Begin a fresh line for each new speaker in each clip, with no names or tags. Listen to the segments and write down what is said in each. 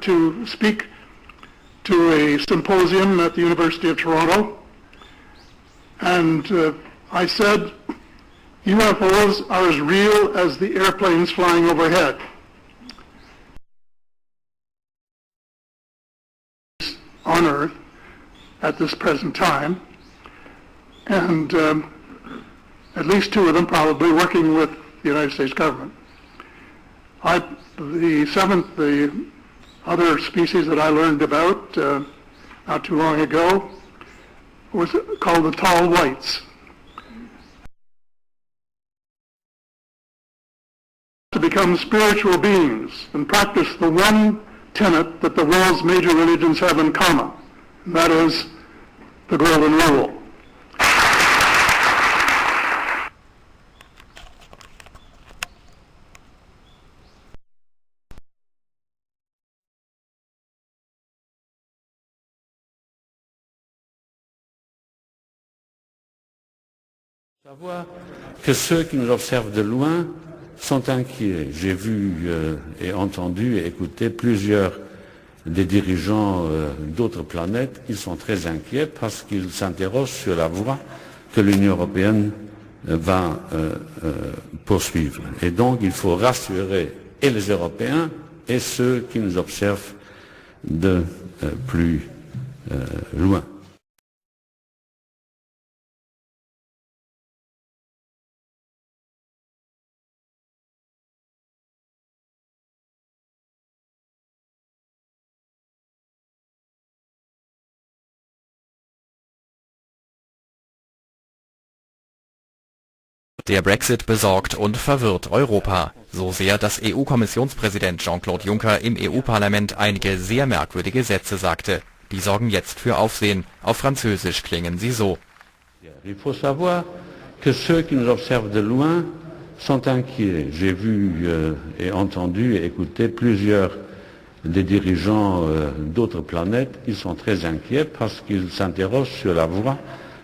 to speak to a symposium at the University of Toronto, and I said, UFOs are as real as the airplanes flying overhead. On Earth at this present time, and at least two of them probably working with the United States government. The other species that I learned about not too long ago was called the tall whites. To become spiritual beings and practice the one tenet that the world's major religions have in common, and that is the Golden Rule.
Savoir que ceux qui nous observent de loin sont inquiets. J'ai vu et entendu et écouté plusieurs des dirigeants d'autres planètes. Ils sont très inquiets parce qu'ils s'interrogent sur la voie que l'Union européenne va poursuivre. Et donc il faut rassurer et les Européens et ceux qui nous observent de plus loin.
Der Brexit besorgt und verwirrt Europa. So sehr, dass EU-Kommissionspräsident Jean-Claude Juncker im EU-Parlament einige sehr merkwürdige Sätze sagte. Die sorgen jetzt für Aufsehen. Auf Französisch klingen sie so.
Il faut savoir que ceux qui nous observent de loin sont inquiets. J'ai vu et entendu et écouté plusieurs des dirigeants d'autres planètes. Ils sont très inquiets parce qu'ils s'interrogent sur la voie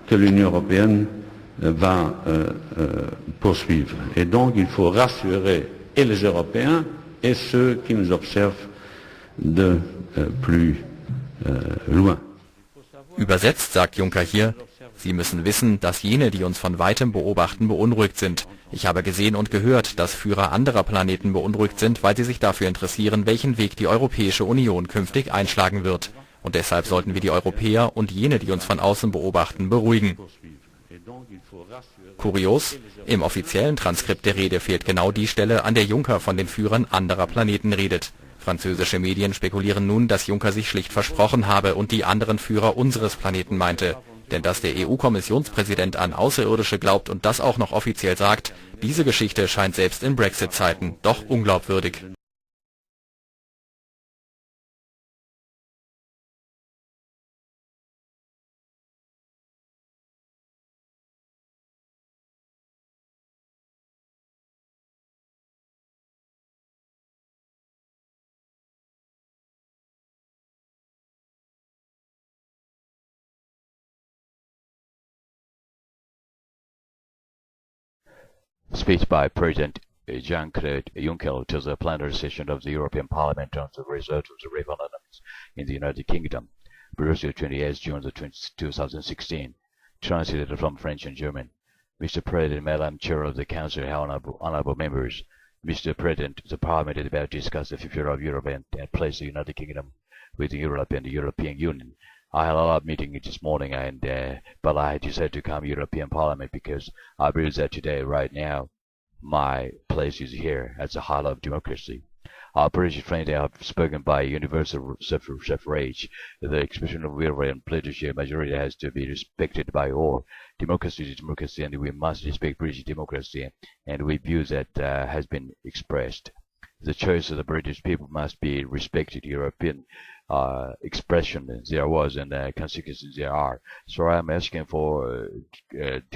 que l'Union européenne va poursuivre. Et donc il faut rassurer et les Européens et ceux qui nous observent de plus loin.
Übersetzt sagt Juncker hier, Sie müssen wissen, dass jene, die uns von weitem beobachten, beunruhigt sind. Ich habe gesehen und gehört, dass Führer anderer Planeten beunruhigt sind, weil sie sich dafür interessieren, welchen Weg die Europäische Union künftig einschlagen wird. Und deshalb sollten wir die Europäer und jene, die uns von außen beobachten, beruhigen. Kurios, im offiziellen Transkript der Rede fehlt genau die Stelle, an der Juncker von den Führern anderer Planeten redet. Französische Medien spekulieren nun, dass Juncker sich schlicht versprochen habe und die anderen Führer unseres Planeten meinte. Denn dass der EU-Kommissionspräsident an Außerirdische glaubt und das auch noch offiziell sagt, diese Geschichte scheint selbst in Brexit-Zeiten doch unglaubwürdig.
Speech by President Jean-Claude Juncker to the plenary session of the European Parliament on the result of the referendums in the United Kingdom, Brussels, 28 June 2016, translated from French and German. Mr. President, Madam Chair of the Council, honorable members, Mr. President, the Parliament is about to discuss the future of Europe and place the United Kingdom with Europe and the European Union. I had a lot of meeting this morning, but I decided to come European Parliament because I believe that today, right now, my place is here as the heart of democracy. Our British friends have spoken by universal suffrage. The expression of will and political majority has to be respected by all. Democracy is democracy, and we must respect British democracy, and we view that has been expressed. The choice of the British people must be respected. European expression there was and consequences there are. So I'm asking for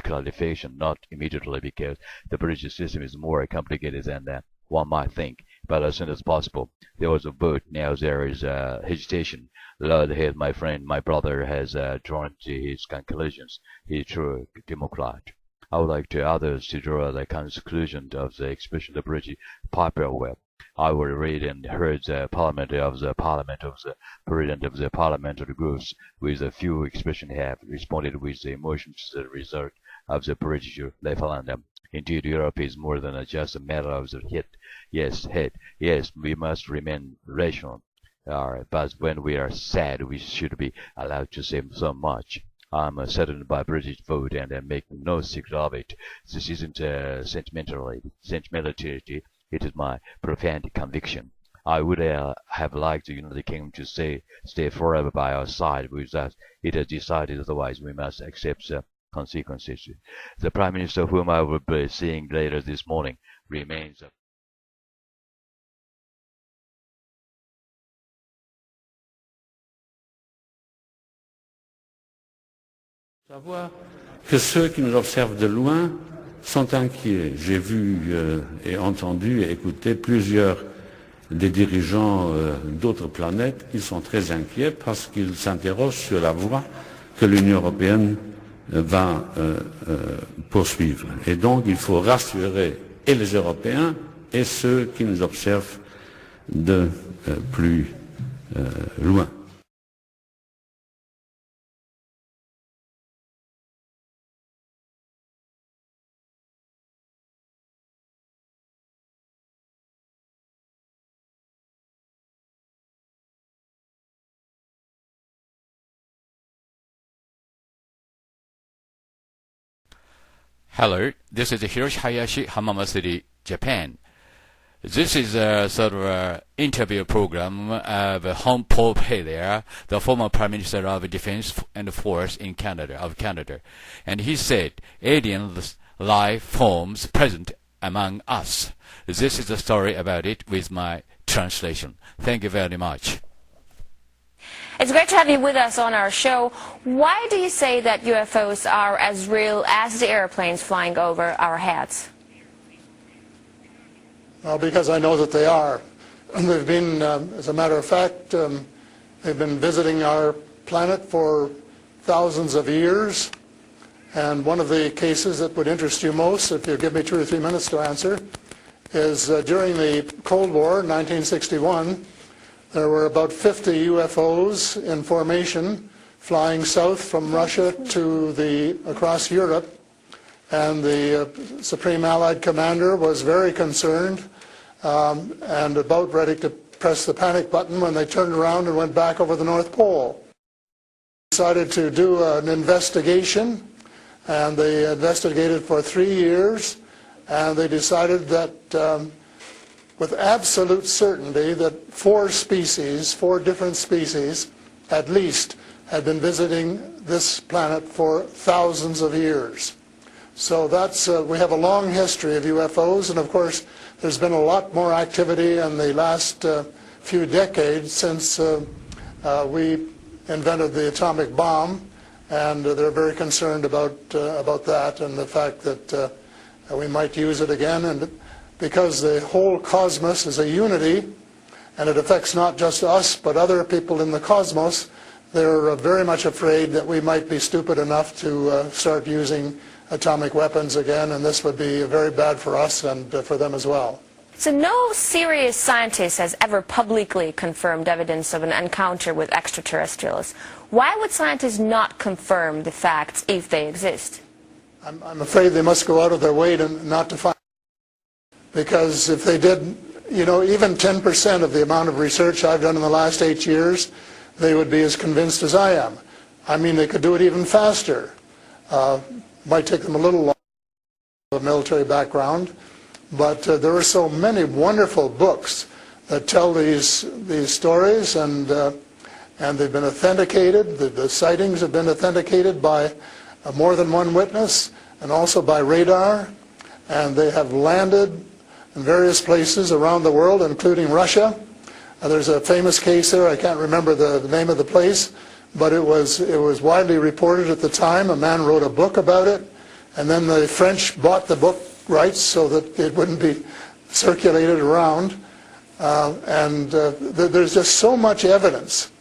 clarification, not immediately, because the British system is more complicated than one might think. But as soon as possible, there was a vote. Now there is hesitation. Lord Head, my friend, my brother, has drawn to his conclusions. He is true Democrat. I would like to others to draw the conclusion of the expression of the British popular will. I will read and heard the parliament of the president of the parliamentary groups with a few expressions have responded with the emotion to the result of the British referendum. Indeed, Europe is more than just a matter of the head. Yes, we must remain rational. But when we are sad, we should be allowed to say so much. I'm saddened by British vote and I make no secret of it. This isn't sentimentality. It is my profound conviction. I would have liked the United Kingdom to stay forever by our side. With that, it has decided otherwise. We must accept the consequences. The Prime Minister, whom I will be seeing later this morning, remains.
Savoir que ceux qui nous observent de loin sont inquiets. J'ai vu et entendu et écouté plusieurs des dirigeants d'autres planètes qui sont très inquiets parce qu'ils s'interrogent sur la voie que l'Union européenne va poursuivre. Et donc il faut rassurer et les Européens et ceux qui nous observent de plus loin.
Hello, this is Hiroshi Hayashi, Hamama City, Japan. This is a sort of interview program of Home Pope Hilaire, the former Prime Minister of Defense and Force in Canada. And he said, alien life forms present among us. This is the story about it with my translation. Thank you very much.
It's great to have you with us on our show. Why do you say that UFOs are as real as the airplanes flying over our heads?
Well, because I know that they are. They've been, as a matter of fact, they've been visiting our planet for thousands of years. And one of the cases that would interest you most, if you give me 2 or 3 minutes to answer, is during the Cold War, 1961, there were about 50 UFOs in formation flying south from Russia to across Europe, and the Supreme Allied Commander was very concerned and about ready to press the panic button when they turned around and went back over the North Pole. They decided to do an investigation, and they investigated for 3 years, and they decided that with absolute certainty that 4 different species at least, had been visiting this planet for thousands of years. So that's, we have a long history of UFOs, and of course there's been a lot more activity in the last few decades since we invented the atomic bomb, and they're very concerned about that and the fact that we might use it again. And because the whole cosmos is a unity, and it affects not just us but other people in the cosmos, they're very much afraid that we might be stupid enough to start using atomic weapons again, and this would be very bad for us and for them as well.
So no serious scientist has ever publicly confirmed evidence of an encounter with extraterrestrials. Why would scientists not confirm the facts if they exist?
I'm afraid they must go out of their way not to find. Because if they did, even 10% of the amount of research I've done in the last 8 years, they would be as convinced as I am. I mean, they could do it even faster. Might take them a little longer, a military background, but there are so many wonderful books that tell these stories, and they've been authenticated. The sightings have been authenticated by more than one witness, and also by radar, and they have landed in various places around the world, including Russia. There's a famous case there, I can't remember the name of the place, but it was widely reported at the time. A man wrote a book about it, and then the French bought the book rights so that it wouldn't be circulated around. There's just so much evidence.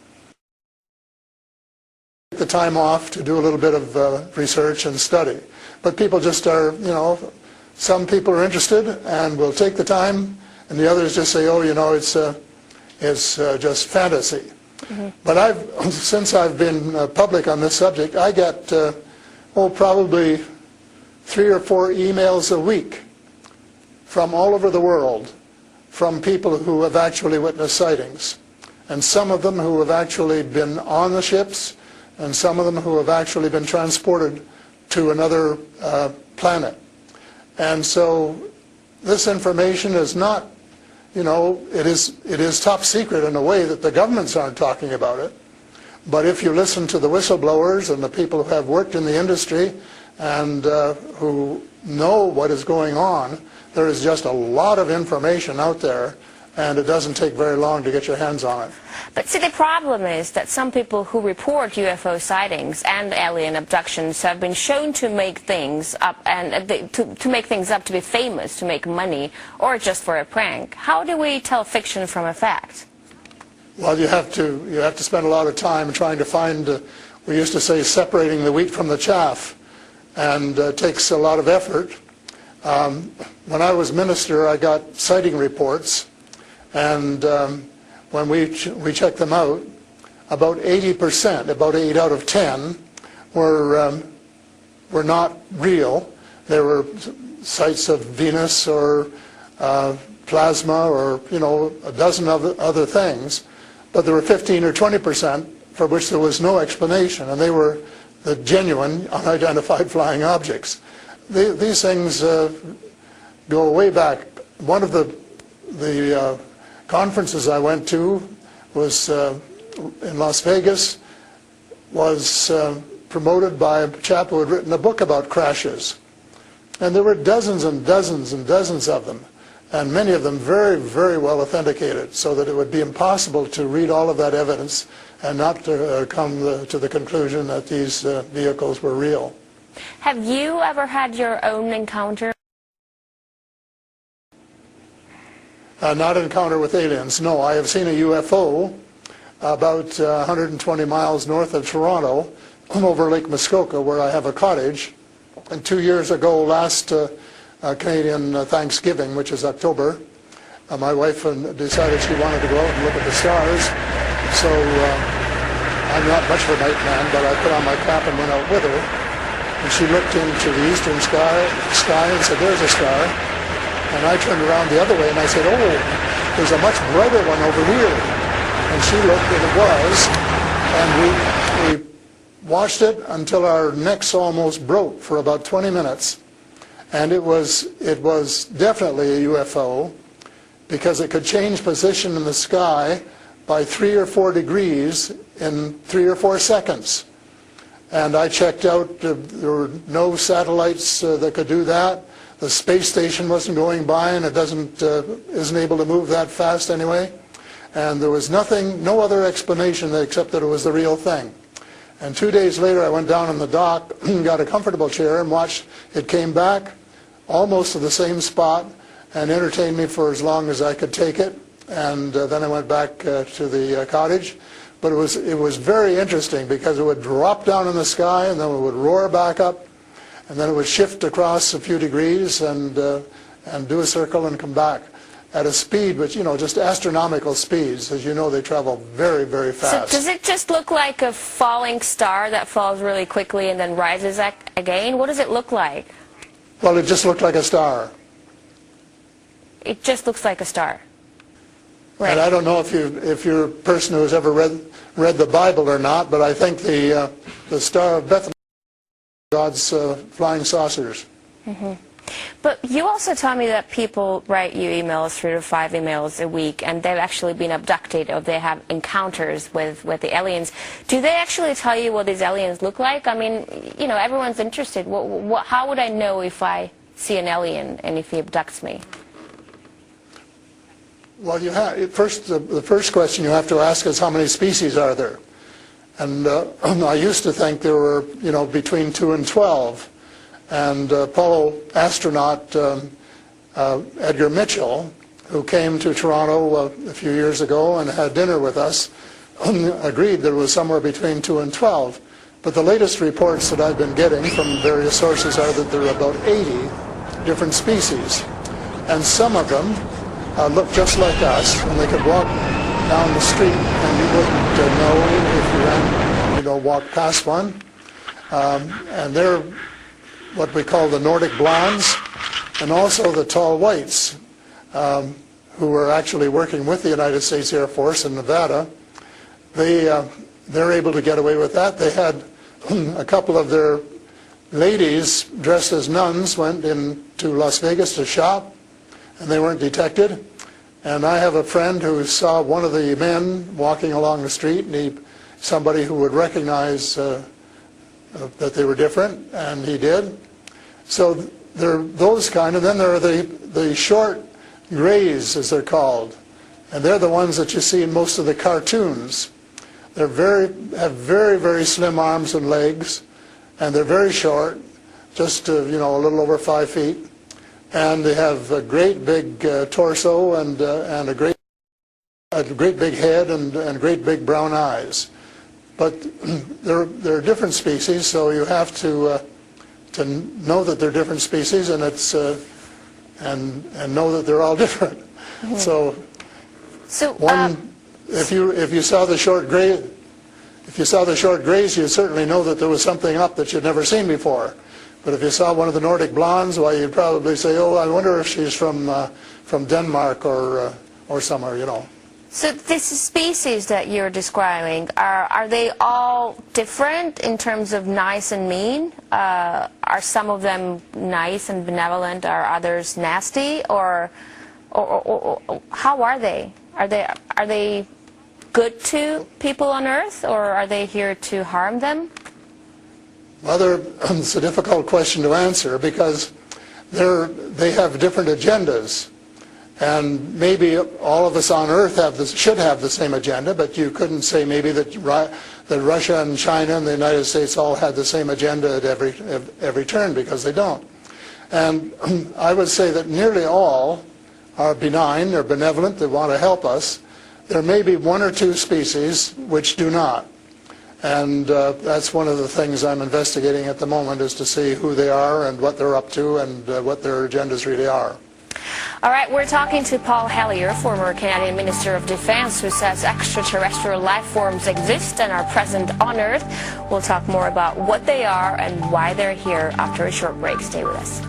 Take the time off to do a little bit of research and study. But people just are, some people are interested and will take the time and the others just say, oh, you know, it's just fantasy. But since I've been public on this subject, I get, probably 3 or 4 emails a week from all over the world, from people who have actually witnessed sightings. And some of them who have actually been on the ships, and some of them who have actually been transported to another planet. And so this information is not, you know, it is top secret in a way that the governments aren't talking about it. But if you listen to the whistleblowers and the people who have worked in the industry and who know what is going on, there is just a lot of information out there, and it doesn't take very long to get your hands on it.
But see, the problem is that some people who report UFO sightings and alien abductions have been shown to make things up, and to make things up to be famous, to make money, or just for a prank. How do we tell fiction from a fact?
Well, you have to spend a lot of time trying to find, we used to say, separating the wheat from the chaff, and it takes a lot of effort. When I was minister, I got sighting reports, and when we checked them out, about 80%, about 8 out of 10, were not real. They were sights of Venus or plasma or, you know, a dozen other things. But there were 15 or 20% for which there was no explanation, and they were the genuine unidentified flying objects. These things go way back. One of the conferences I went to was in Las Vegas, was promoted by a chap who had written a book about crashes. And there were dozens and dozens and dozens of them, and many of them very, very well authenticated, so that it would be impossible to read all of that evidence and not to come to the conclusion that these vehicles were real.
Have you ever had your own encounter?
Not encounter with aliens, no. I have seen a UFO about 120 miles north of Toronto over Lake Muskoka, where I have a cottage. And 2 years ago, last Canadian Thanksgiving, which is October, my wife decided she wanted to go out and look at the stars. So I'm not much of a night man, but I put on my cap and went out with her. And she looked into the eastern sky and said, there's a star. And I turned around the other way and I said, oh, there's a much brighter one over here. And she looked and it was. And we watched it until our necks almost broke for about 20 minutes. And it was definitely a UFO, because it could change position in the sky by 3 or 4 degrees in 3 or 4 seconds. And I checked out, there were no satellites that could do that. The space station wasn't going by, and it isn't able to move that fast anyway. And there was no other explanation except that it was the real thing. And 2 days later, I went down on the dock, got a comfortable chair, and watched it came back almost to the same spot and entertained me for as long as I could take it. And then I went back to the cottage. But it was very interesting, because it would drop down in the sky and then it would roar back up, and then it would shift across a few degrees and do a circle and come back at a speed which, you know, just astronomical speeds. As you know, they travel very, very fast.
So does it just look like a falling star that falls really quickly and then rises again? What does it look like?
Well, it just looked like a star.
It just looks like a star. Right.
And I don't know if you're a person who has ever read the Bible or not, but I think the Star of Bethlehem is God's flying saucers.
Mm-hmm. But you also tell me that people write you emails, 3 to 5 emails a week, and they've actually been abducted, or they have encounters with the aliens. Do they actually tell you what these aliens look like? I mean, you know, everyone's interested. How would I know if I see an alien and if he abducts me?
Well, the first question you have to ask is, how many species are there? And I used to think there were, you know, between 2 and 12. And Apollo astronaut Edgar Mitchell, who came to Toronto a few years ago and had dinner with us, agreed that it was somewhere between 2 and 12. But the latest reports that I've been getting from various sources are that there are about 80 different species. And some of them
looked just like us, and they could walk down the street, and you wouldn't know if you ran, walked past one. And they're what we call the Nordic blondes, and also the tall whites, who were actually working with the United States Air Force in Nevada. They're able to get away with that. They had a couple of their ladies dressed as nuns went into Las Vegas to shop, and they weren't detected. And I have a friend who saw one of the men walking along the street, and somebody who would recognize that they were different, and he did. So there are those kind, and then there are the short grays, as they're called, and they're the ones that you see in most of the cartoons. Have very, very slim arms and legs, and they're very short, just a little over 5 feet, and they have a great big torso and a great big head and great big brown eyes. But they're different species, so you have to know that they're different species, and it's and know that they're all different. Mm-hmm. So if you saw the short gray, you'd certainly know that there was something up that you'd never seen before. But if you saw one of the Nordic blondes, well, you'd probably say, "Oh, I wonder if she's from Denmark or somewhere."
So this species that you're describing, are they all different in terms of nice and mean? Are some of them nice and benevolent? Are others nasty? Or how are they? Are they good to people on Earth, or are they here to harm them?
Well, it's a difficult question to answer because they have different agendas. And maybe all of us on Earth should have the same agenda, but you couldn't say maybe that Russia and China and the United States all had the same agenda at every turn, because they don't. And I would say that nearly all are benign, they're benevolent, they want to help us. There may be one or two species which do not. And that's one of the things I'm investigating at the moment, is to see who they are and what they're up to and what their agendas really are.
All right, we're talking to Paul Hellyer, former Canadian Minister of Defense, who says extraterrestrial life forms exist and are present on Earth. We'll talk more about what they are and why they're here after a short break. Stay with us.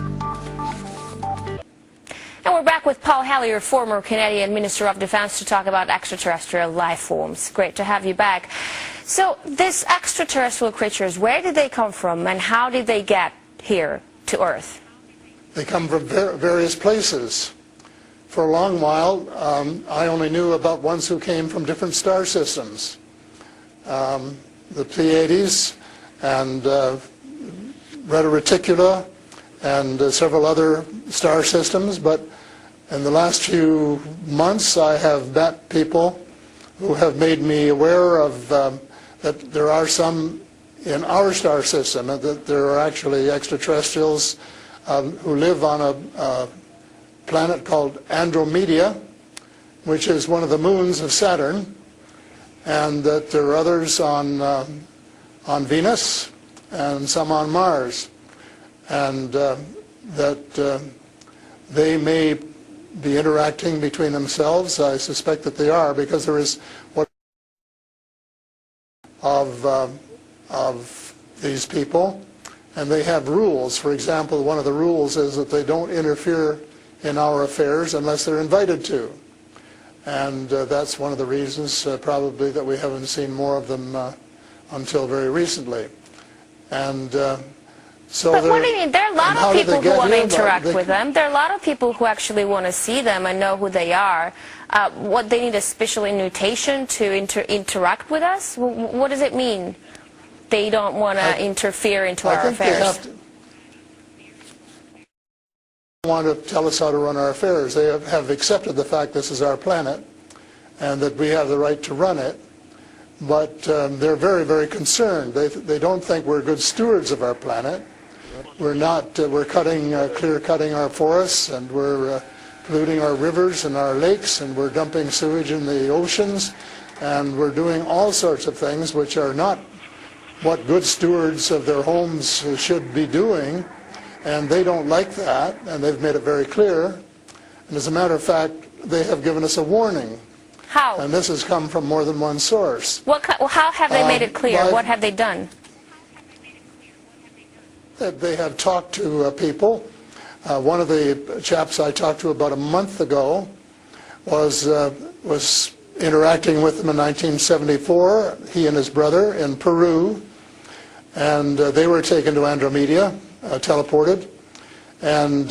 And we're back with Paul Hellyer, former Canadian Minister of Defense, to talk about extraterrestrial life forms. Great to have you back. So these extraterrestrial creatures, where did they come from and how did they get here to Earth?
They come from various places. For a long while, I only knew about ones who came from different star systems. The Pleiades and Reta Reticula and several other star systems, but in the last few months I have met people who have made me aware of that there are some in our star system, and that there are actually extraterrestrials who live on a planet called Andromeda, which is one of the moons of Saturn, and that there are others on Venus and some on Mars, and that they may be interacting between themselves. I suspect that they are, because there is what of these people, and they have rules. For example, one of the rules is that they don't interfere in our affairs unless they're invited to. And that's one of the reasons probably that we haven't seen more of them until very recently. And so
but what do you mean? There are a lot of people who want to interact with them. There are a lot of people who actually want to see them and know who they are. What, they need a special invitation to interact with us? What does it mean? They don't want to interfere into our affairs.
They want to tell us how to run our affairs. They have accepted the fact this is our planet and that we have the right to run it, but they're very, very concerned. They don't think we're good stewards of our planet. We're not. We're clear-cutting our forests, and we're polluting our rivers and our lakes, and we're dumping sewage in the oceans, and we're doing all sorts of things which are not what good stewards of their homes should be doing, and they don't like that, and they've made it very clear. And as a matter of fact, they have given us a warning.
How?
And this has come from more than one source.
How have they made it clear? What have they done?
They have talked to people. One of the chaps I talked to about a month ago was interacting with them in 1974, he and his brother in Peru, and they were taken to Andromeda, teleported, and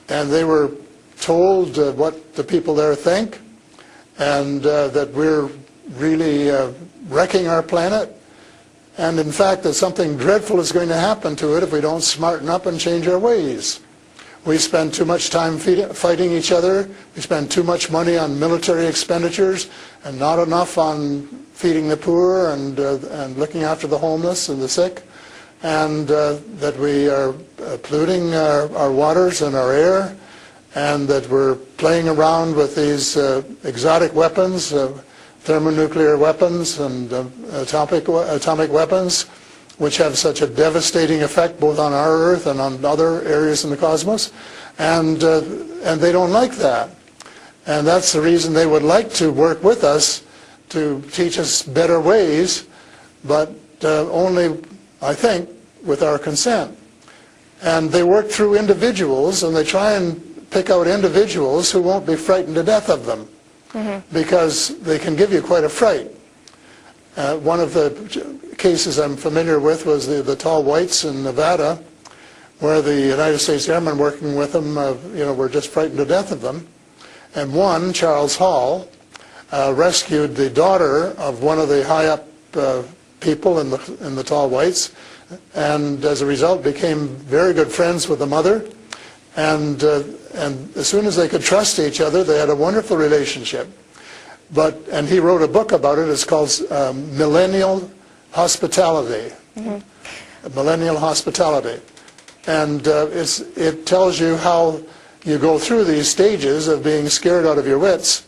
they were told what the people there think, and that we're really wrecking our planet, and in fact that something dreadful is going to happen to it if we don't smarten up and change our ways. We spend too much time fighting each other, we spend too much money on military expenditures, and not enough on feeding the poor and looking after the homeless and the sick, and that we are polluting our waters and our air, and that we're playing around with these exotic weapons, thermonuclear weapons and atomic weapons, which have such a devastating effect both on our Earth and on other areas in the cosmos, and they don't like that. And that's the reason they would like to work with us to teach us better ways, but only, I think, with our consent. And they work through individuals, and they try and pick out individuals who won't be frightened to death of them, because they can give you quite a fright. One of the cases I'm familiar with was the tall whites in Nevada, where the United States Airmen working with them, were just frightened to death of them. And one, Charles Hall, rescued the daughter of one of the high-up people in the tall whites, and as a result became very good friends with the mother. And as soon as they could trust each other, they had a wonderful relationship. And he wrote a book about it. It's called Millennial Hospitality. Millennial Hospitality. And it tells you how you go through these stages of being scared out of your wits.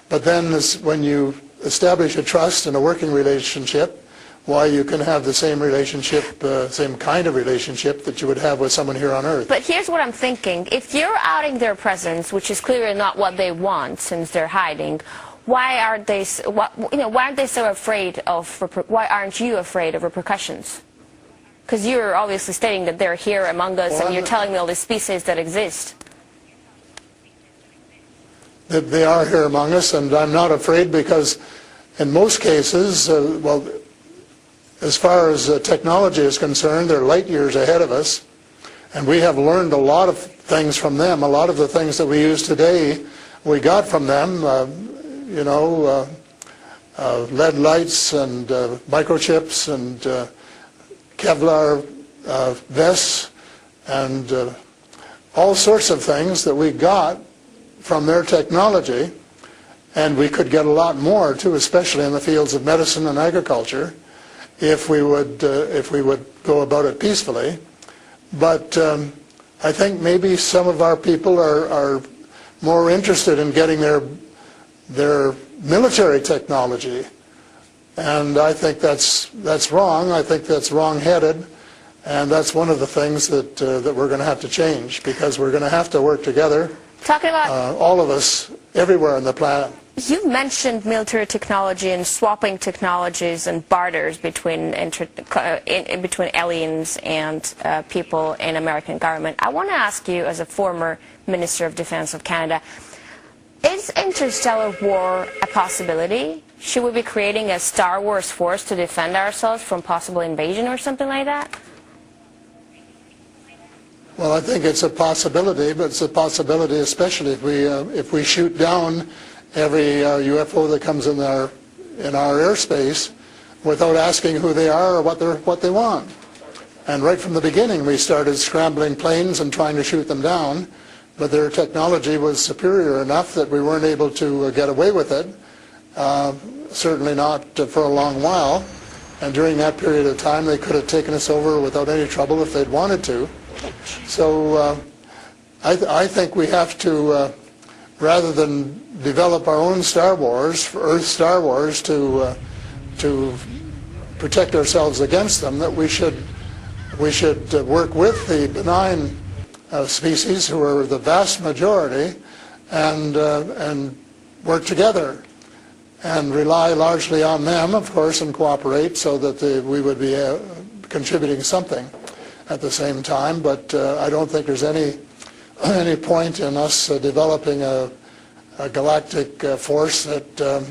But then when you establish a trust and a working relationship, why you can have the same relationship, same kind of relationship that you would have with someone here on Earth.
But here's what I'm thinking. If you're outing their presence, which is clearly not what they want since they're hiding, why aren't they so afraid of, why aren't you afraid of repercussions? Because you're obviously stating that they're here among us, and you're telling me all the species that exist.
That they are here among us, and I'm not afraid because in most cases, as far as technology is concerned, they're light years ahead of us, and we have learned a lot of things from them. A lot of the things that we use today, we got from them, lead lights and microchips and Kevlar vests and all sorts of things that we got from their technology, and we could get a lot more too, especially in the fields of medicine and agriculture, if we would go about it peacefully. But I think maybe some of our people are more interested in getting their military technology, and I think that's wrong. I think that's wrong-headed, and that's one of the things that we're going to have to change, because we're going to have to work together.
Talking about
all of us, everywhere on the planet.
You mentioned military technology and swapping technologies and barters between aliens and people in American government. I want to ask you, as a former Minister of Defense of Canada, is interstellar war a possibility? Should we be creating a Star Wars force to defend ourselves from possible invasion or something like that?
Well, I think it's a possibility, but it's a possibility especially if we shoot down every UFO that comes in our airspace without asking who they are or what they want. And right from the beginning, we started scrambling planes and trying to shoot them down, but their technology was superior enough that we weren't able to get away with it. Certainly not for a long while. And during that period of time, they could have taken us over without any trouble if they'd wanted to. So I think we have to, rather than develop our own Star Wars, Earth Star Wars, to protect ourselves against them, that we should work with the benign species, who are the vast majority, and work together and rely largely on them, of course, and cooperate so that we would be contributing something at the same time. But I don't think there's any point in us developing a galactic force that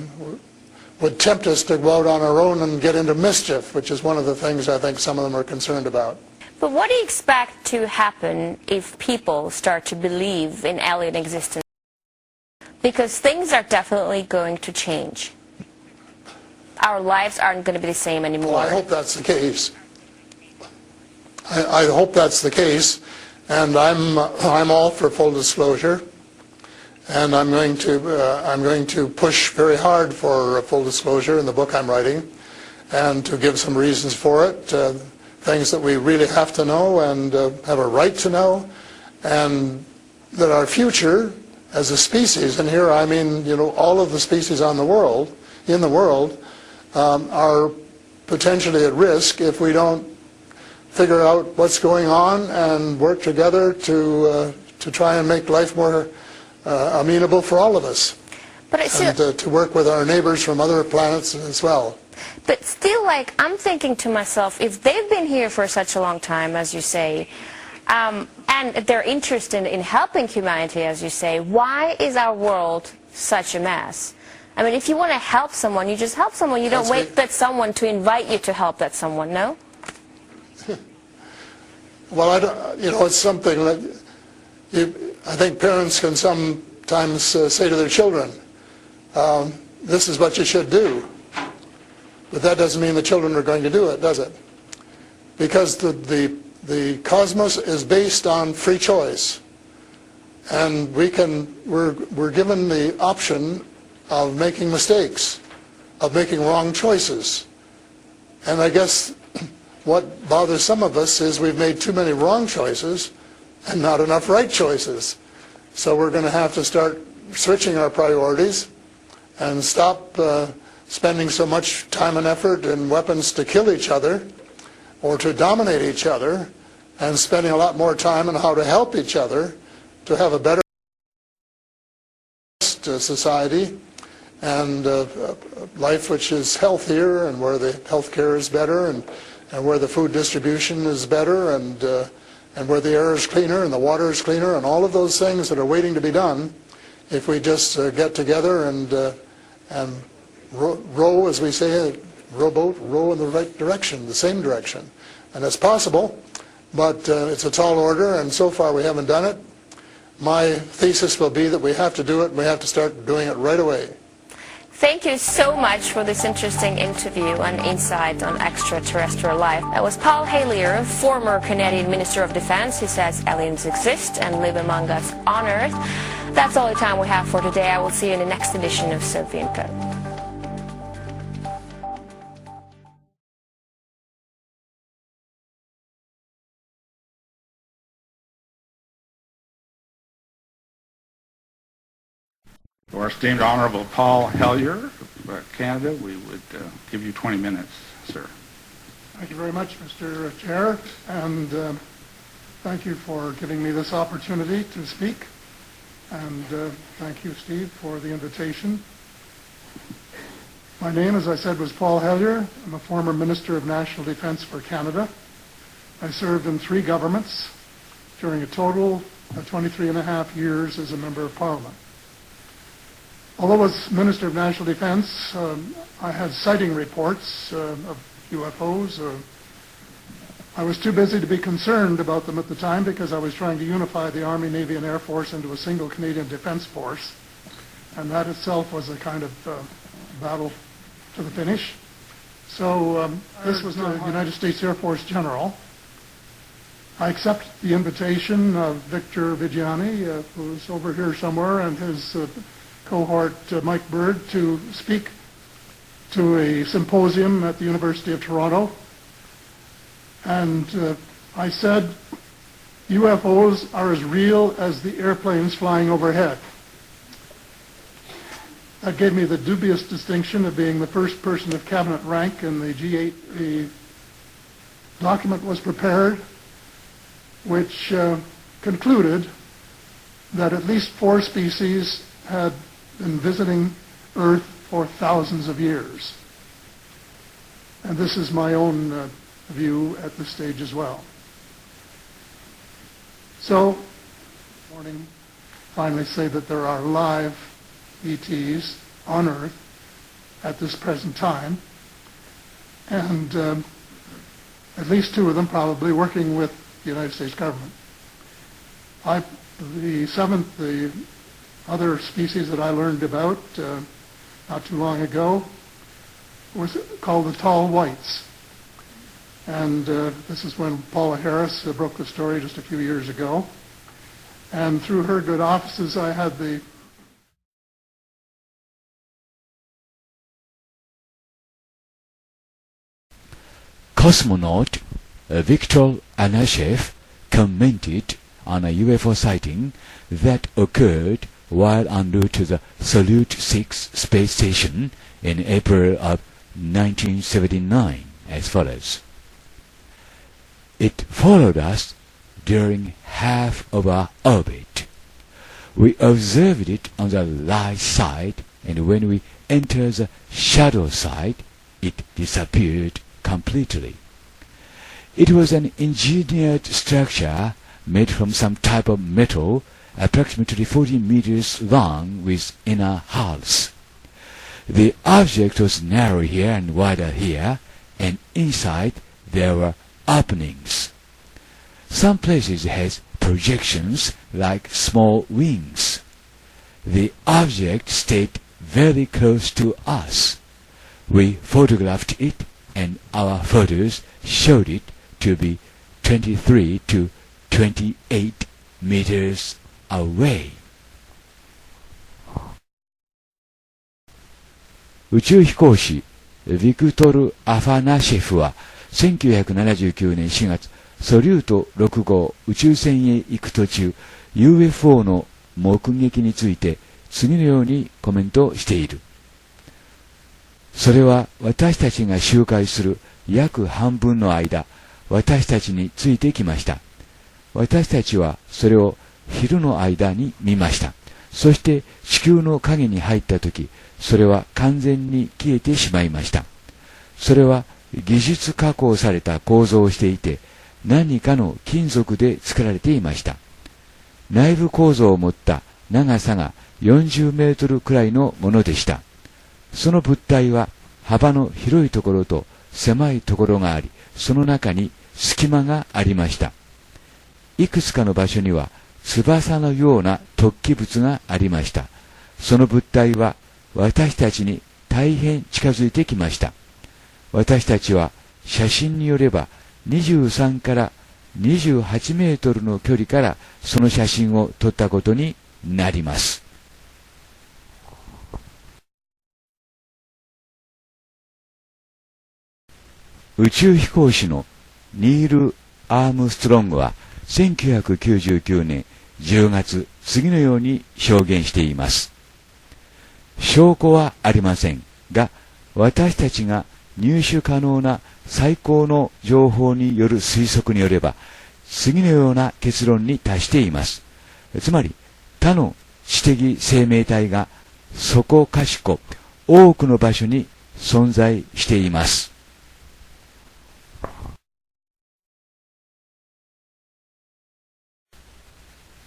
would tempt us to go out on our own and get into mischief, which is one of the things I think some of them are concerned about.
But what do you expect to happen if people start to believe in alien existence? Because things are definitely going to change. Our lives aren't going to be the same anymore.
Well, I hope that's the case. I hope that's the case, and I'm all for full disclosure, and I'm going to push very hard for full disclosure in the book I'm writing, and to give some reasons for it, things that we really have to know and have a right to know, and that our future as a species, and here I mean, all of the species in the world, are potentially at risk if we don't figure out what's going on and work together to try and make life more amenable for all of us.
But
and to work with our neighbors from other planets as well.
But still, I'm thinking to myself, if they've been here for such a long time, as you say, and they're interested in helping humanity, as you say, why is our world such a mess? I mean, if you want to help someone, you just help someone. You don't wait for someone to invite you to help that someone, no?
Well, it's something that I think parents can sometimes say to their children, this is what you should do. But that doesn't mean the children are going to do it, does it? Because the cosmos is based on free choice. And we're given the option of making mistakes, of making wrong choices. And I guess what bothers some of us is we've made too many wrong choices and not enough right choices. So we're going to have to start switching our priorities and stop spending so much time and effort and weapons to kill each other or to dominate each other, and spending a lot more time on how to help each other to have a better society and life which is healthier, and where the health care is better, and where the food distribution is better, and where the air is cleaner and the water is cleaner, and all of those things that are waiting to be done if we just get together and row, as we say, rowboat, row in the right direction, the same direction. And it's possible, but it's a tall order, and so far we haven't done it. My thesis will be that we have to do it, and we have to start doing it right away.
Thank you so much for this interesting interview and insight on extraterrestrial life. That was Paul Hellyer, former Canadian Minister of Defense. He says aliens exist and live among us on Earth. That's all the time we have for today. I will see you in the next edition of Sylvinka.
To our esteemed Honorable Paul Hellyer of Canada, we would give you 20 minutes, sir.
Thank you very much, Mr. Chair, and thank you for giving me this opportunity to speak. And thank you, Steve, for the invitation. My name, as I said, was Paul Hellyer. I'm a former Minister of National Defence for Canada. I served in 3 governments during a total of 23 and a half years as a Member of Parliament. Although as Minister of National Defense, I had sighting reports of UFOs. I was too busy to be concerned about them at the time because I was trying to unify the Army, Navy, and Air Force into a single Canadian Defense Force. And that itself was a kind of battle to the finish. So this was the United States Air Force General. I accept the invitation of Victor Vigiani, who's over here somewhere, and his cohort Mike Bird, to speak to a symposium at the University of Toronto. And I said, UFOs are as real as the airplanes flying overhead. That gave me the dubious distinction of being the first person of cabinet rank in the G8. The document was prepared, which concluded that at least 4 species had been visiting Earth for thousands of years. And this is my own view at this stage as well. So, this morning, finally say that there are live ETs on Earth at this present time, and at least 2 of them probably working with the United States government. The other species that I learned about not too long ago was called the tall whites. And this is when Paula Harris broke the story just a few years ago. And through her good offices, I had the
Cosmonaut Viktor Anashev commented on a UFO sighting that occurred while en route to the Salyut 6 space station in April of 1979 as follows. It followed us during half of our orbit. We observed it on the light side, and when we entered the shadow side, it disappeared completely. It was an engineered structure made from some type of metal approximately 40 meters long with inner hulls. The object was narrow here and wider here, and inside there were openings. Some places had projections like small wings. The object stayed very close to us. We photographed it, and our photos showed it to be 23 to 28 meters away. 宇宙飛行士ビクトル・アファナシェフは1979年4月、ソリュート6号宇宙船へ行く途中、UFO の目撃について次のようにコメントしている。それは私たちが周回する約半分の間、私たちについてきました。私たちはそれを昼の間に見ました。そして地球の影に入ったとき、それは完全に消えてしまいました。それは技術加工された構造をしていて、何かの金属で作られていました。内部構造を持った長さが40メートルくらいのものでした。その物体は幅の広いところと狭いところがあり、その中に隙間がありました。いくつかの場所には翼のような突起物がありました。その物体は私たちに大変近づいてきました。私たちは写真によれば23から28メートルの距離からその写真を撮ったことになります。宇宙飛行士のニール・アームストロングは1999年10月、次のように表現しています。証拠はありませんが、私たちが入手可能な最高の情報による推測によれば、次のような結論に達しています。つまり、他の知的生命体がそこかしこ多くの場所に存在しています。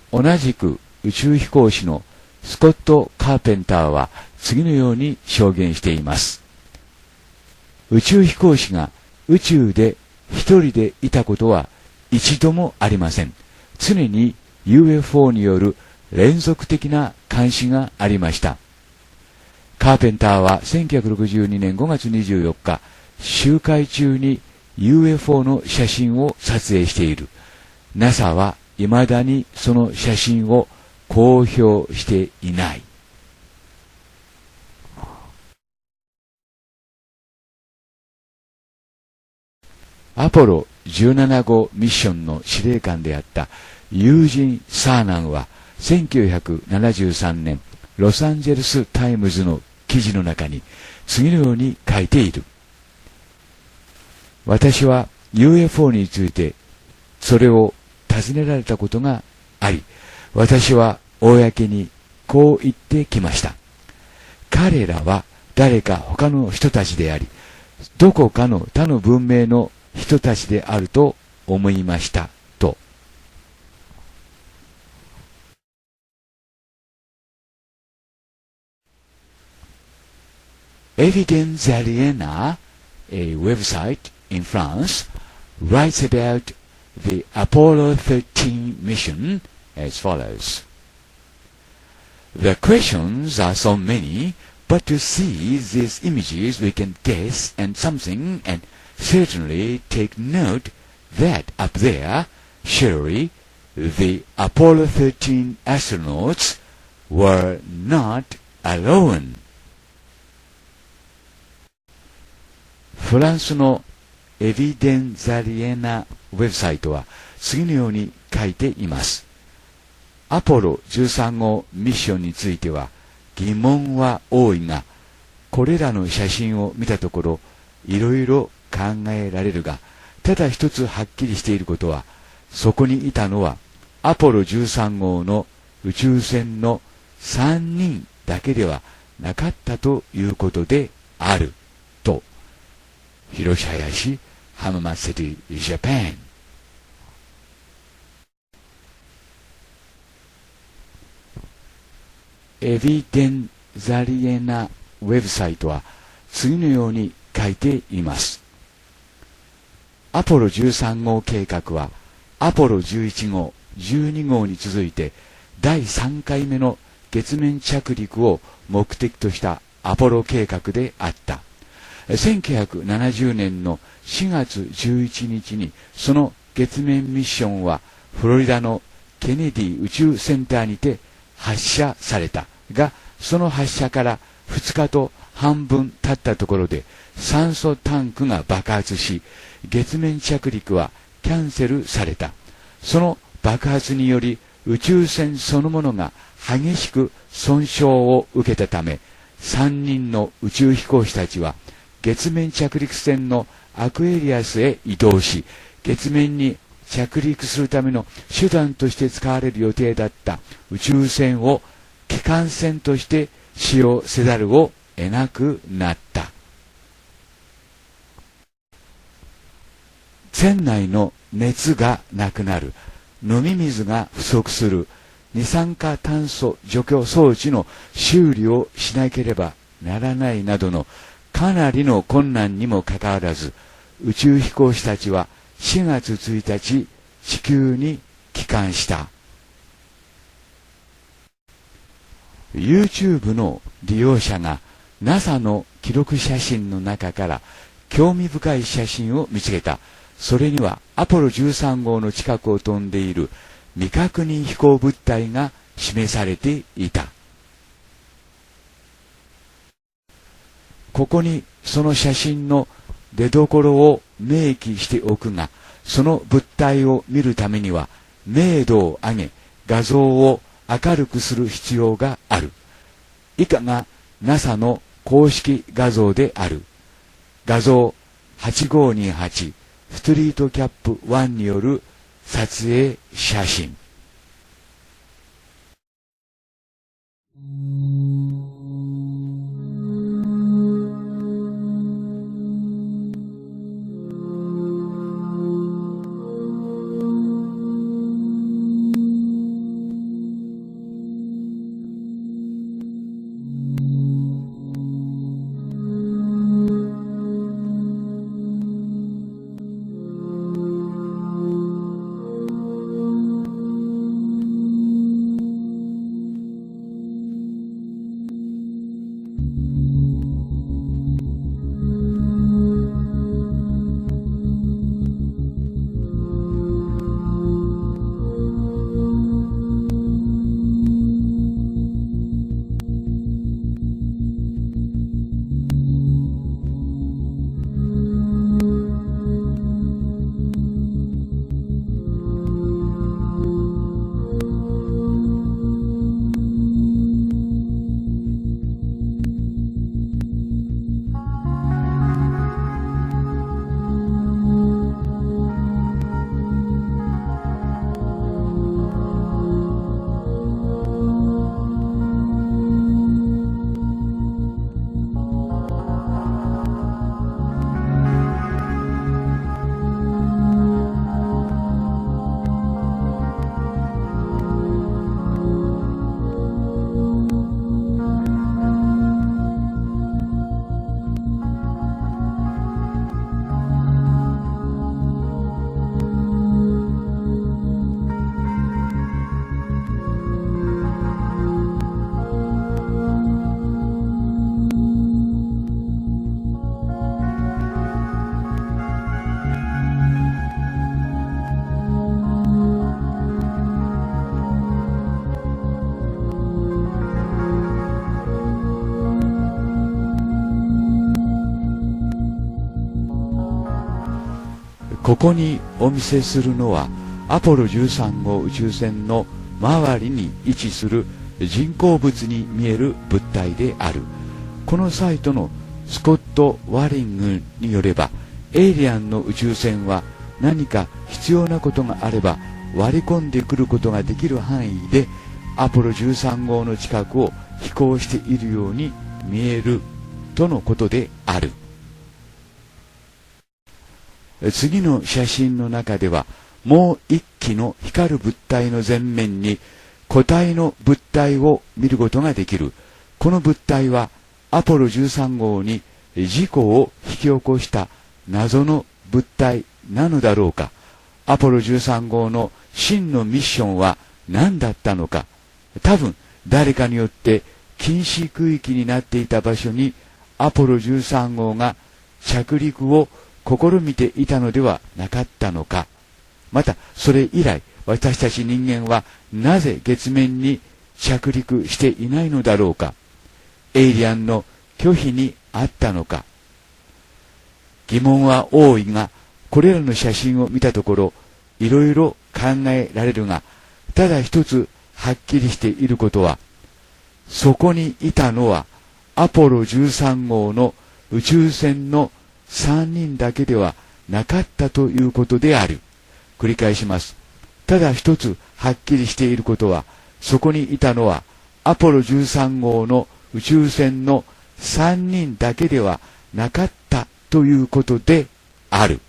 同じく宇宙飛行士のスコット・カーペンターは次のように証言しています。宇宙飛行士が宇宙で一人でいたことは一度もありません。常に UFO による連続的な監視がありました。カーペンターは1962年5月24日、周回中に UFO の写真を撮影している。NASA は未だにその写真を公表していない。アポロ17号ミッションの司令官であったユージン・サーナンは1973年ロサンゼルス・タイムズの記事の中に次のように書いている。私は UFO についてそれを尋ねられたことがあり、私は公にこう言ってきました。彼らは誰か他の人たちであり、どこかの他の文明の人たちであると思いましたと。Evidence Aliena, a website in France, writes about the Apollo 13 mission as follows. The questions are so many, but to see these images we can guess and something and certainly take note that up there, surely, the Apollo 13 astronauts were not alone. フランスのエビデンザリエナウェブサイトは次のように書いています。アポロ13号ミッションについては疑問は多いが、これらの写真を見たところいろいろ考えられるが、ただ一つはっきりしていることは、そこにいたのはアポロ13号の宇宙船の3人だけではなかったということであると。Hiroshi Hayashi, Hamama City, Japan。エビデンザリエナウェブサイトは次のように書いています。アポロ13号計画はアポロ11号、12号に続いて第3回目の月面着陸を目的としたアポロ計画であった。1970年の4月11日にその月面ミッションはフロリダのケネディ宇宙センターにて発射されたが、その発射から2日と半分経ったところで酸素タンクが爆発し、月面着陸はキャンセルされた。その爆発により宇宙船そのものが激しく損傷を受けたため、3人の宇宙飛行士たちは月面着陸船のアクエリアスへ移動し、月面に着陸するための手段として使われる予定だった宇宙船を機関船として使用せざるを得なくなった。船内の熱がなくなる、飲み水が不足する、二酸化炭素除去装置の修理をしなければならないなどのかなりの困難にもかかわらず、宇宙飛行士たちは4月1日地球に帰還した。 YouTube の利用者が NASA の記録写真の中から興味深い写真を見つけた。それにはアポロ13号の近くを飛んでいる未確認飛行物体が示されていた。ここにその写真の出どころを明記しておくが、その物体を見るためには明度を上げ画像を明るくする必要がある。以下が NASA の公式画像である。画像8528ストリートキャップ1による撮影写真。ここにお見せするのはアポロ13号宇宙船の周りに位置する人工物に見える物体である。このサイトのスコット・ワリングによれば、エイリアンの宇宙船は何か必要なことがあれば割り込んでくることができる範囲でアポロ13号の近くを飛行しているように見えるとのことである。次の写真の中ではもう一機の光る物体の前面に固体の物体を見ることができる。この物体はアポロ13号に事故を引き起こした謎の物体なのだろうか。アポロ13号の真のミッションは何だったのか。多分誰かによって禁止区域になっていた場所にアポロ13号が着陸を試みていたのではなかったのか。またそれ以来私たち人間はなぜ月面に着陸していないのだろうか。エイリアンの拒否にあったのか。疑問は多いが、これらの写真を見たところいろいろ考えられるが、ただ一つはっきりしていることは、そこにいたのはアポロ13号の宇宙船の3人だけではなかったということである。繰り返します。ただ一つはっきりしていることは、そこにいたのはアポロ13号の宇宙船の3人だけではなかったということである。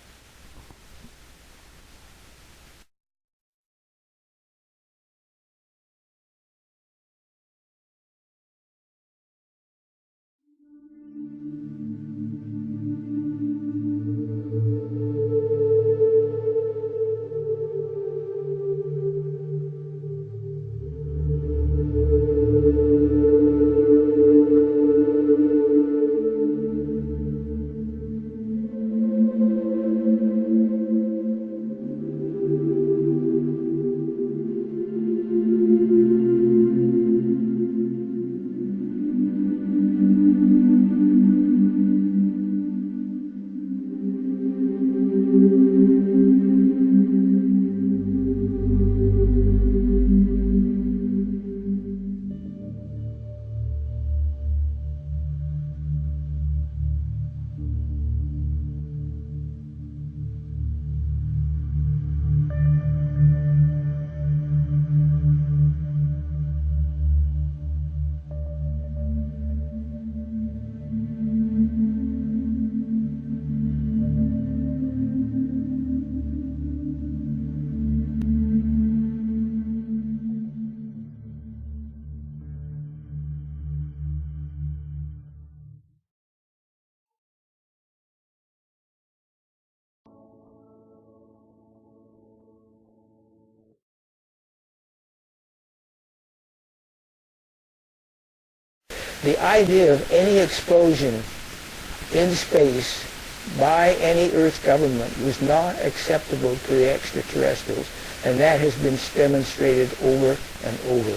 The idea of any explosion in space by any Earth government was not acceptable to the extraterrestrials, and that has been demonstrated over and over.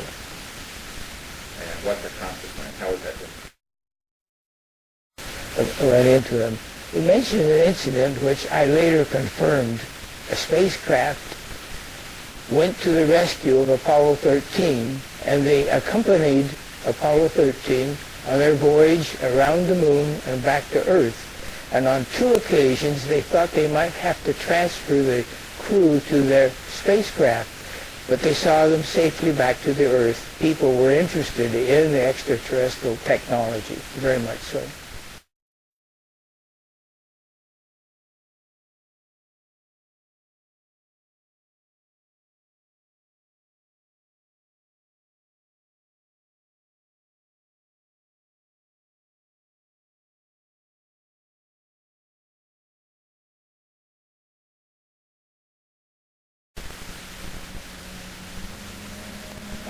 And what's the consequence? How is that different?
Right into them. We mentioned an incident which I later confirmed. A spacecraft went to the rescue of Apollo 13, and they accompanied Apollo 13 on their voyage around the moon and back to Earth. And on 2 occasions they thought they might have to transfer the crew to their spacecraft, but they saw them safely back to the Earth. People were interested in the extraterrestrial technology, very much so.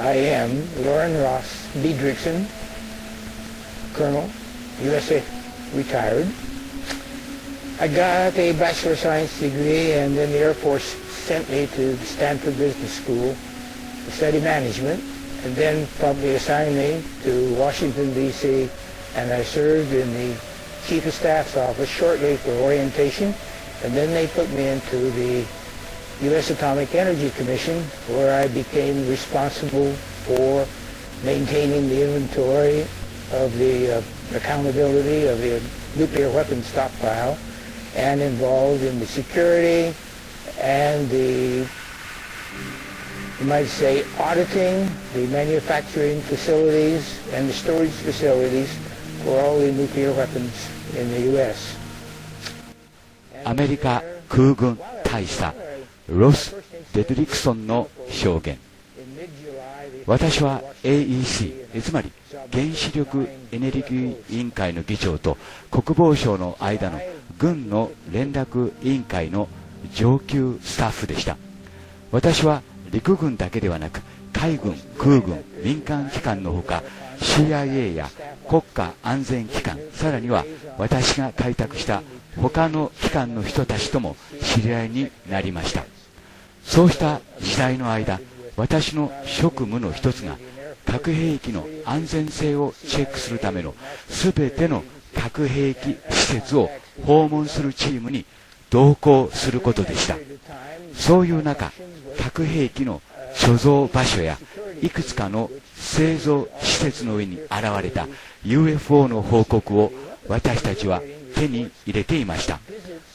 I am Lauren Ross Diedrichsen, Colonel, USA, retired. I got a Bachelor of Science degree, and then the Air Force sent me to the Stanford Business School to study management, and then promptly assigned me to Washington, D.C., and I served in the Chief of Staff's office shortly for orientation, And then they put me into the U.S. Atomic Energy Commission, where I became responsible for maintaining the inventory of the accountability of the nuclear weapons stockpile, and involved in the security and the, you might say, auditing the manufacturing facilities and the storage facilities for all the nuclear weapons in the U.S.
アメリカ空軍大佐ロス・デドリクソンの証言。私は AEC、つまり原子力エネルギー委員会の議長と国防省の間の軍の連絡委員会の上級スタッフでした。私は陸軍だけではなく海軍、空軍、民間機関のほか CIA や国家安全機関、さらには私が開拓した他の機関の人たちとも知り合いになりました。そうした時代の間、私の職務の一つが核兵器の安全性をチェックするためのすべての核兵器施設を訪問するチームに同行することでした。そういう中、核兵器の貯蔵場所やいくつかの製造施設の上に現れた UFO の報告を私たちは手に入れていました。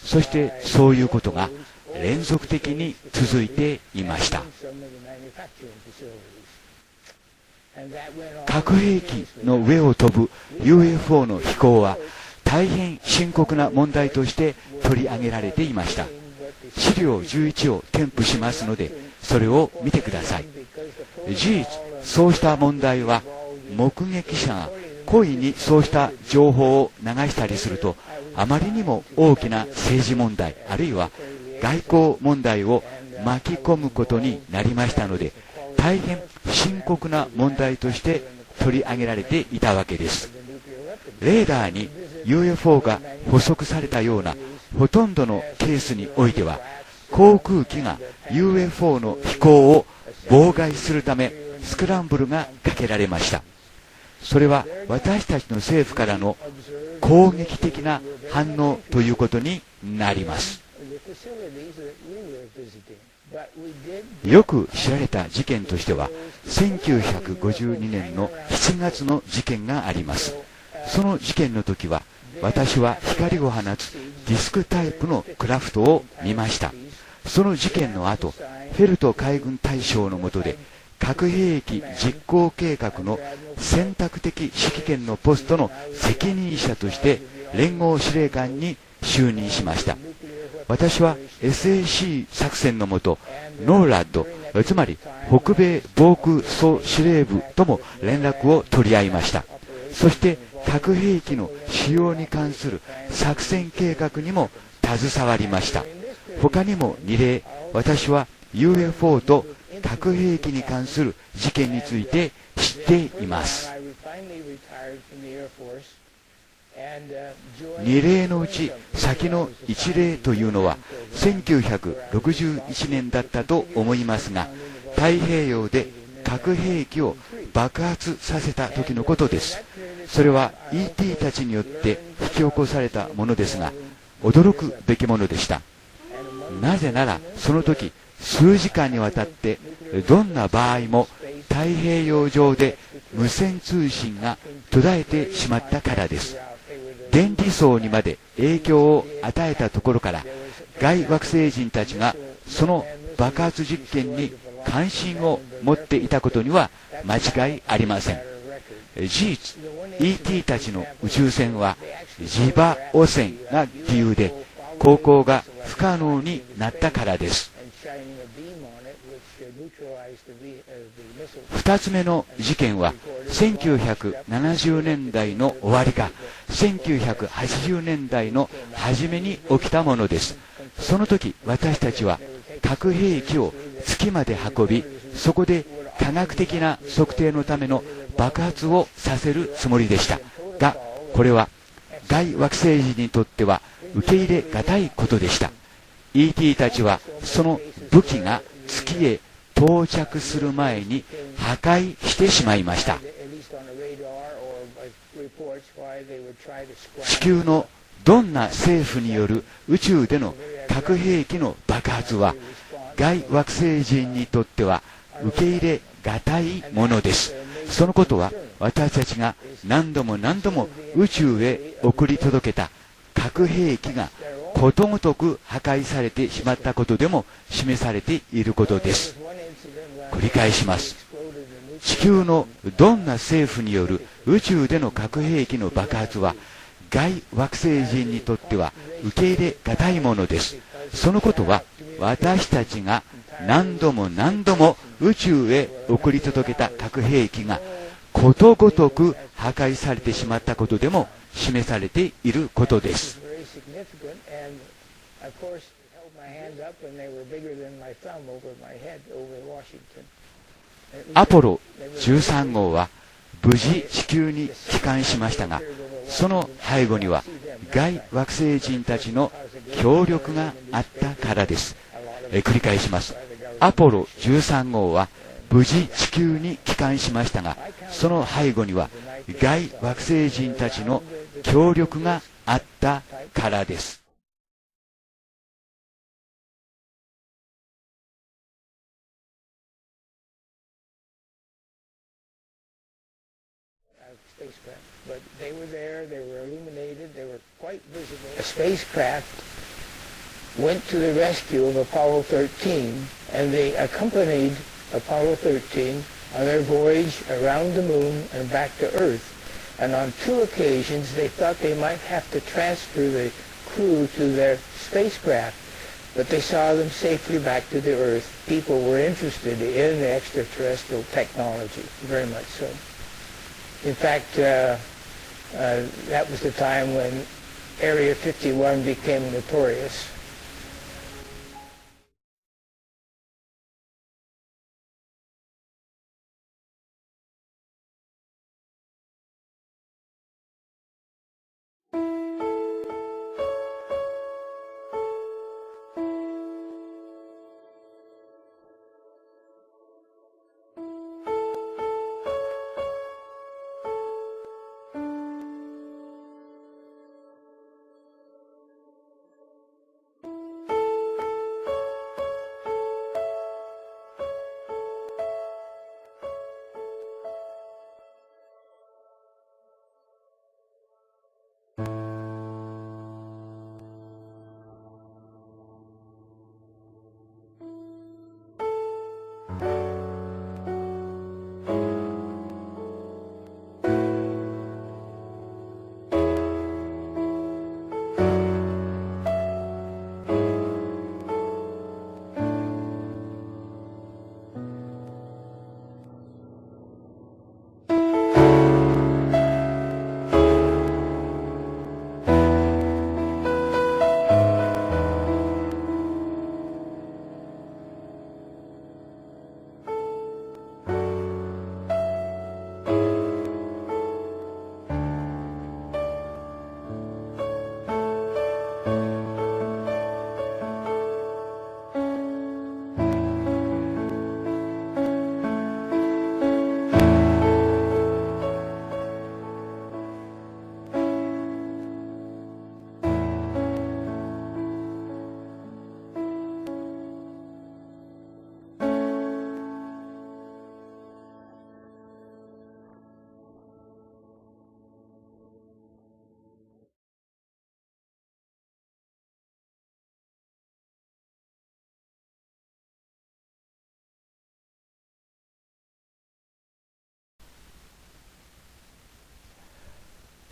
そしてそういうことが連続的に続いていました。核兵器の上を飛ぶ UFO の飛行は大変深刻な問題として取り上げられていました。資料11を添付しますので、それを見てください。事実、そうした問題は目撃者が故意にそうした情報を流したりすると、あまりにも大きな政治問題、あるいは外交問題を巻き込むことになりましたので、大変深刻な問題として取り上げられていたわけです。レーダーに UFO が捕捉されたようなほとんどのケースにおいては、航空機が UFO の飛行を妨害するためスクランブルがかけられました。それは私たちの政府からの攻撃的な反応ということになります。よく知られた事件としては1952年の7月の事件があります。その事件の時は私は光を放つディスクタイプのクラフトを見ました。その事件の後、フェルト海軍大将の下で核兵器実行計画の選択的指揮権のポストの責任者として連合司令官に就任しました。私は SAC 作戦のもと、ノーラッド、つまり北米防空総司令部とも連絡を取り合いました。そして核兵器の使用に関する作戦計画にも携わりました。他にも2例、私は UFO と核兵器に関する事件について知っています。2例のうち先の1例というのは1961年だったと思いますが、太平洋で核兵器を爆発させた時のことです。それは ET たちによって引き起こされたものですが、驚くべきものでした。なぜならその時数時間にわたってどんな場合も太平洋上で無線通信が途絶えてしまったからです。電離層にまで影響を与えたところから、外惑星人たちがその爆発実験に関心を持っていたことには間違いありません。事実、ET たちの宇宙船は磁場汚染が理由で航行が不可能になったからです。2つ目の事件は1970年代の終わりか1980年代の初めに起きたものです。その時私たちは核兵器を月まで運び、そこで科学的な測定のための爆発をさせるつもりでしたが、これは外惑星人にとっては受け入れがたいことでした。 ET たちはその武器が月へ到着する前に破壊してしまいました。地球のどんな政府による宇宙での核兵器の爆発は外惑星人にとっては受け入れがたいものです。そのことは私たちが何度も何度も宇宙へ送り届けた核兵器がことごとく破壊されてしまったことでも示されていることです。繰り返します。地球のどんな政府による宇宙での核兵器の爆発は外惑星人にとっては受け入れがたいものです。そのことは私たちが何度も何度も宇宙へ送り届けた核兵器がことごとく破壊されてしまったことでも示されていることです。アポロ13号は無事地球に帰還しましたが、その背後には外惑星人たちの協力があったからです。繰り返します。アポロ13号は無事地球に帰還しましたが、その背後には外惑星人たちの協力があったからです。
But they were there, they were illuminated, they were quite visible. A spacecraft went to the rescue of Apollo 13, and they accompanied Apollo 13 on their voyage around the moon and back to Earth. And on 2 occasions, they thought they might have to transfer the crew to their spacecraft, but they saw them safely back to the Earth. People were interested in the extraterrestrial technology, very much so. In fact, that was the time when Area 51 became notorious.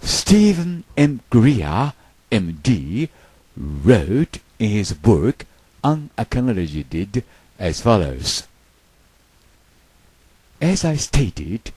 Stephen M. Greer, M.D., wrote in his book Unacknowledged as follows. As I stated,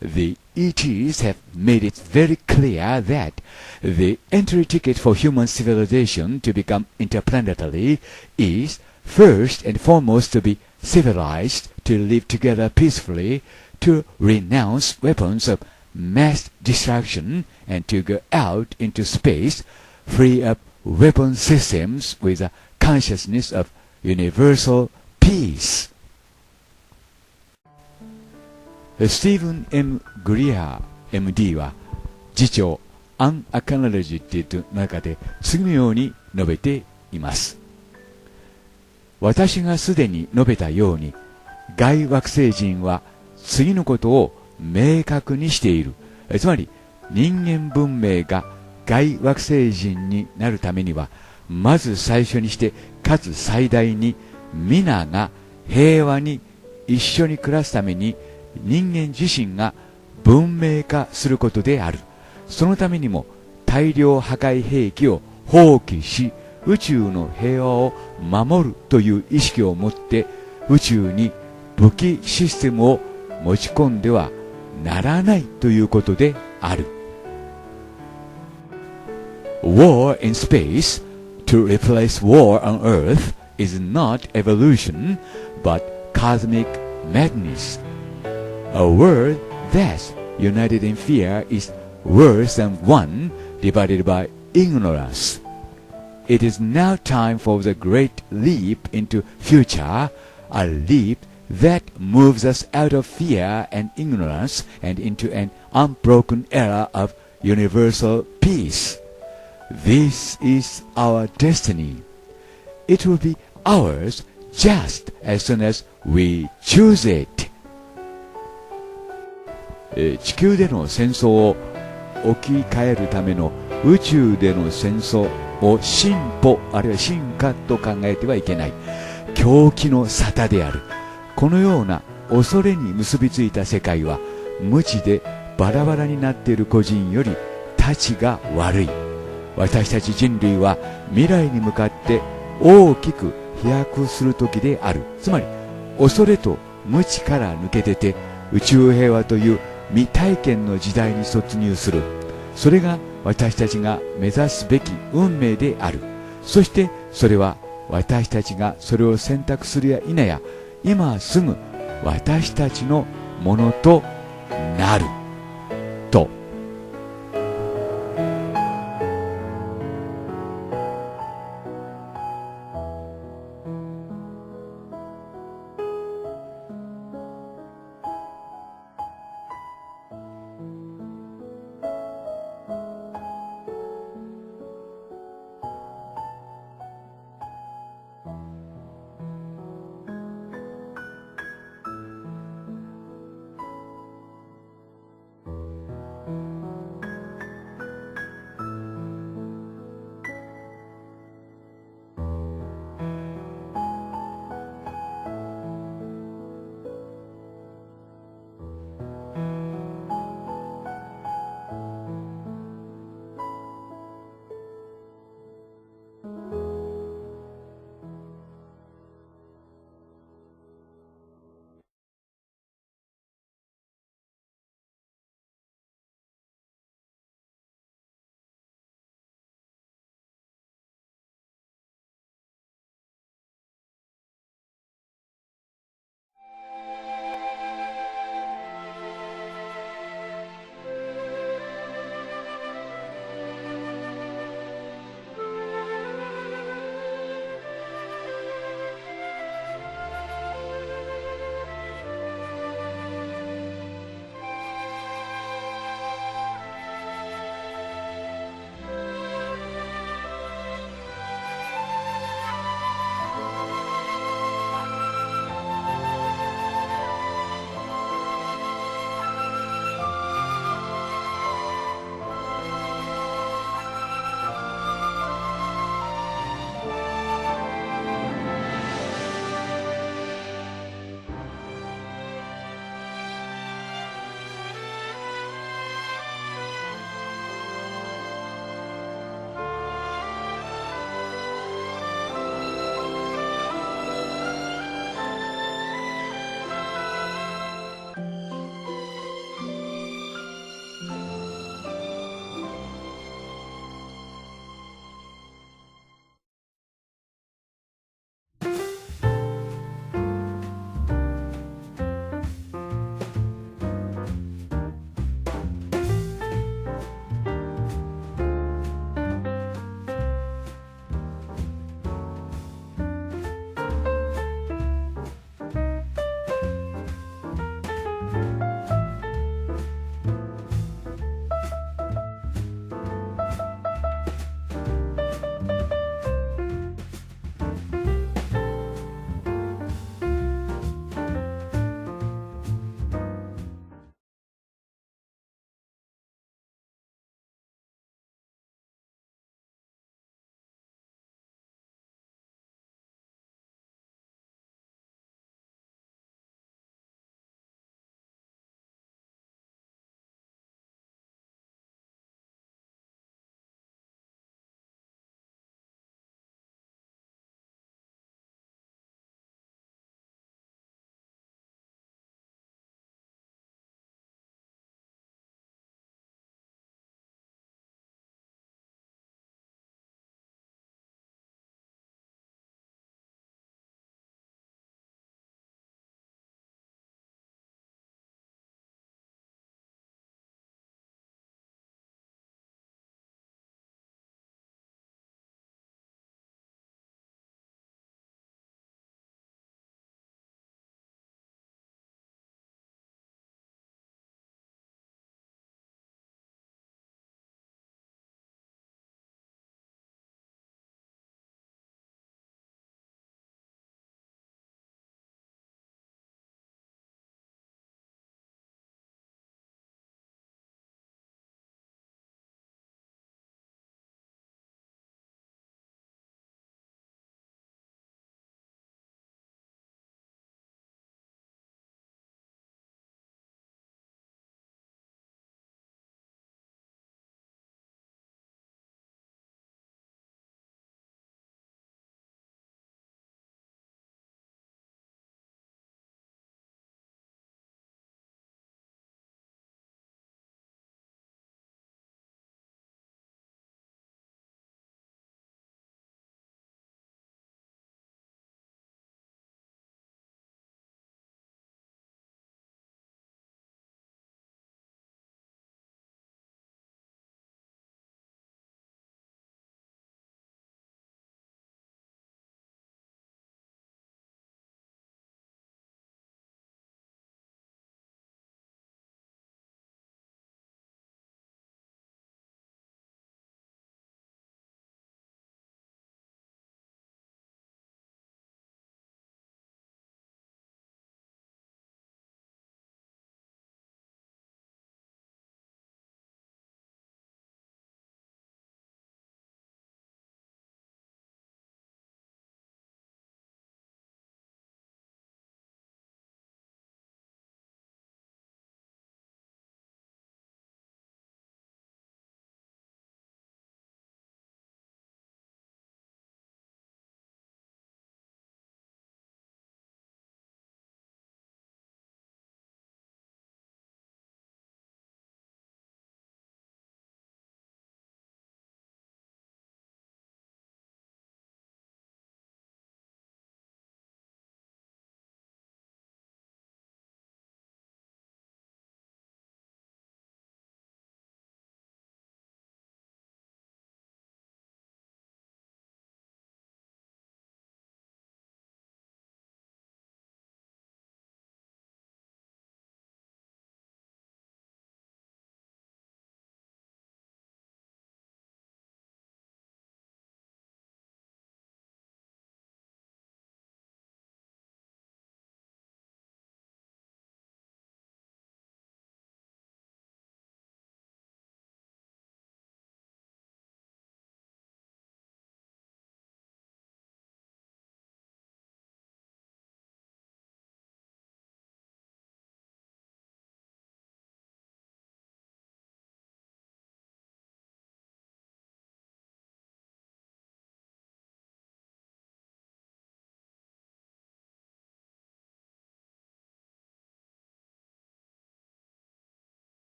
the ETs have made it very clear that the entry ticket for human civilization to become interplanetary is first and foremost to be civilized, to live together peacefully, to renounce weapons of mass destruction, and to go out into space, free up weapon systems with a consciousness of universal peace. スティーブン・ M. グリアー MD は次長 Unacknowledged の中で次のように述べています。私がすでに述べたように、外惑星人は次のことを明確にしている。つまり、人間文明が外惑星人になるためには、まず最初にして、かつ最大に、皆が平和に一緒に暮らすために、人間自身が文明化することである。そのためにも、大量破壊兵器を放棄し、宇宙の平和を守るという意識を持って、宇宙に武器システムを持ち込んではならないということである。War in space to replace war on Earth is not evolution, but cosmic madness. A world that's united in fear is worse than one divided by ignorance. It is now time for the great leap into future, a leap that moves us out of fear and ignorance and into an unbroken era of universal peace. This is our destiny. It will be ours just as soon as we choose it. 地球での戦争を置き換えるための宇宙での戦争を進歩あるいは進化と考えてはいけない。狂気の沙汰である。このような恐れに結びついた世界は無知でバラバラになっている個人よりたちが悪い。私たち人類は未来に向かって大きく飛躍する時である。つまり恐れと無知から抜け出て宇宙平和という未体験の時代に突入する。それが私たちが目指すべき運命である。そしてそれは私たちがそれを選択するや否や今すぐ私たちのものとなる。